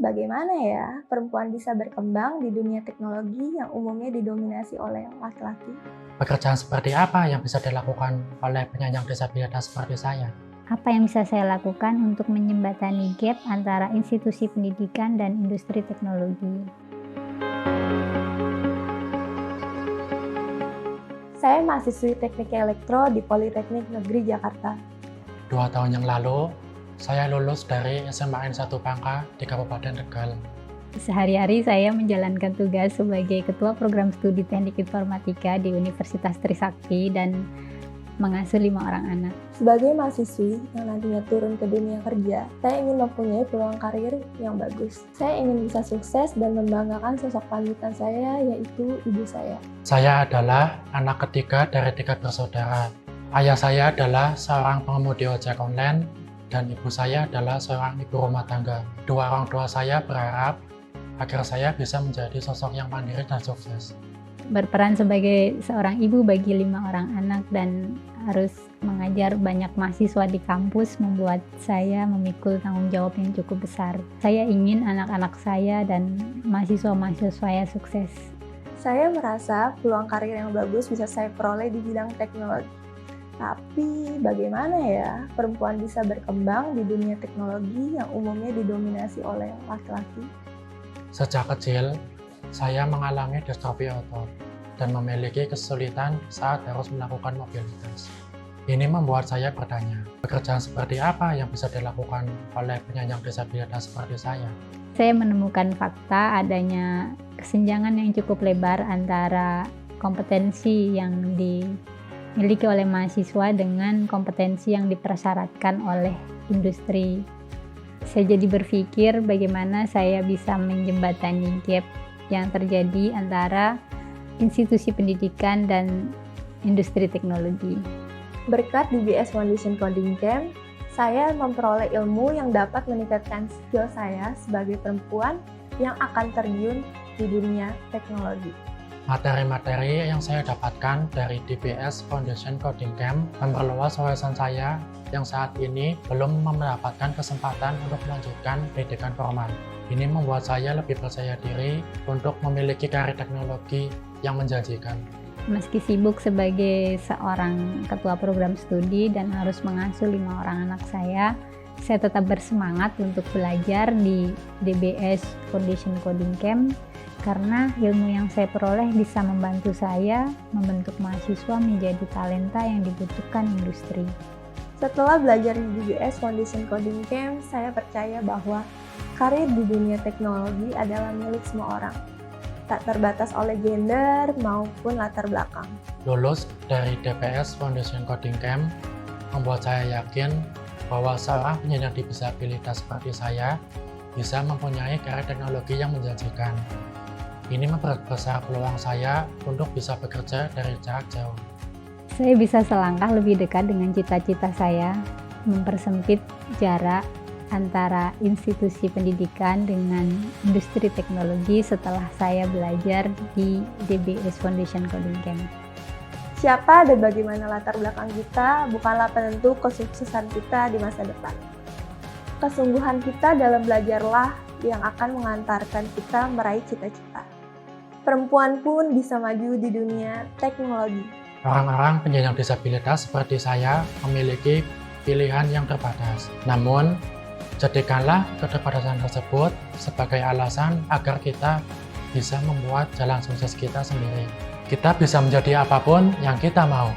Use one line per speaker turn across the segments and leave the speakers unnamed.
Bagaimana ya perempuan bisa berkembang di dunia teknologi yang umumnya didominasi oleh laki-laki?
Pekerjaan seperti apa yang bisa dilakukan oleh penyandang disabilitas seperti saya?
Apa yang bisa saya lakukan untuk menjembatani gap antara institusi pendidikan dan industri teknologi?
Saya mahasiswi Teknik Elektro di Politeknik Negeri Jakarta.
2 tahun yang lalu, saya lulus dari SMA N1 Pangka di Kabupaten Tegal.
Sehari-hari saya menjalankan tugas sebagai Ketua Program Studi Teknik Informatika di Universitas Trisakti dan mengasuh 5 orang anak.
Sebagai mahasiswi yang nantinya turun ke dunia kerja, saya ingin mempunyai peluang karir yang bagus. Saya ingin bisa sukses dan membanggakan sosok panutan saya, yaitu ibu saya.
Saya adalah anak ketiga dari 3 bersaudara. Ayah saya adalah seorang pengemudi ojek online dan ibu saya adalah seorang ibu rumah tangga. 2 orang tua saya berharap agar saya bisa menjadi sosok yang mandiri dan sukses.
Berperan sebagai seorang ibu bagi 5 orang anak dan harus mengajar banyak mahasiswa di kampus membuat saya memikul tanggung jawab yang cukup besar. Saya ingin anak-anak saya dan mahasiswa-mahasiswa saya sukses.
Saya merasa peluang karir yang bagus bisa saya peroleh di bidang teknologi. Tapi bagaimana ya perempuan bisa berkembang di dunia teknologi yang umumnya didominasi oleh laki-laki?
Sejak kecil, saya mengalami distrofi otot dan memiliki kesulitan saat harus melakukan mobilitas. Ini membuat saya bertanya, pekerjaan seperti apa yang bisa dilakukan oleh penyandang disabilitas seperti saya?
Saya menemukan fakta adanya kesenjangan yang cukup lebar antara kompetensi yang dimiliki oleh mahasiswa dengan kompetensi yang dipersyaratkan oleh industri. Saya jadi berpikir bagaimana saya bisa menjembatani gap yang terjadi antara institusi pendidikan dan industri teknologi.
Berkat DBS Foundation Coding Camp, saya memperoleh ilmu yang dapat meningkatkan skill saya sebagai perempuan yang akan terjun di dunia teknologi.
Materi-materi yang saya dapatkan dari DBS Foundation Coding Camp memperluas wawasan saya yang saat ini belum mendapatkan kesempatan untuk melanjutkan pendidikan formal. Ini membuat saya lebih percaya diri untuk memiliki karir teknologi yang menjanjikan.
Meski sibuk sebagai seorang ketua program studi dan harus mengasuh 5 orang anak saya tetap bersemangat untuk belajar di DBS Foundation Coding Camp karena ilmu yang saya peroleh bisa membantu saya membentuk mahasiswa menjadi talenta yang dibutuhkan industri.
Setelah belajar di DBS Foundation Coding Camp, saya percaya bahwa karir di dunia teknologi adalah milik semua orang, tak terbatas oleh gender maupun latar belakang.
Lulus dari DBS Foundation Coding Camp membuat saya yakin bahwa seorang penyandang disabilitas seperti saya bisa mempunyai karir teknologi yang menjanjikan. Ini memperbesar peluang saya untuk bisa bekerja dari jarak jauh.
Saya bisa selangkah lebih dekat dengan cita-cita saya, mempersempit jarak antara institusi pendidikan dengan industri teknologi setelah saya belajar di DBS Foundation Coding Camp.
Siapa dan bagaimana latar belakang kita bukanlah penentu kesuksesan kita di masa depan. Kesungguhan kita dalam belajarlah yang akan mengantarkan kita meraih cita-cita. Perempuan pun bisa maju di dunia teknologi.
Orang-orang penyandang disabilitas seperti saya memiliki pilihan yang terbatas. Namun, jadikanlah keterbatasan tersebut sebagai alasan agar kita bisa membuat jalan sukses kita sendiri. Kita bisa menjadi apapun yang kita mau.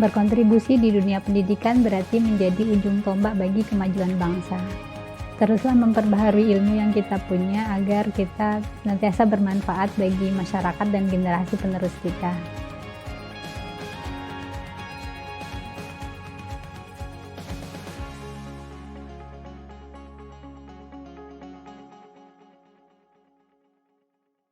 Berkontribusi di dunia pendidikan berarti menjadi ujung tombak bagi kemajuan bangsa. Teruslah memperbaharui ilmu yang kita punya agar kita senantiasa bermanfaat bagi masyarakat dan generasi penerus kita.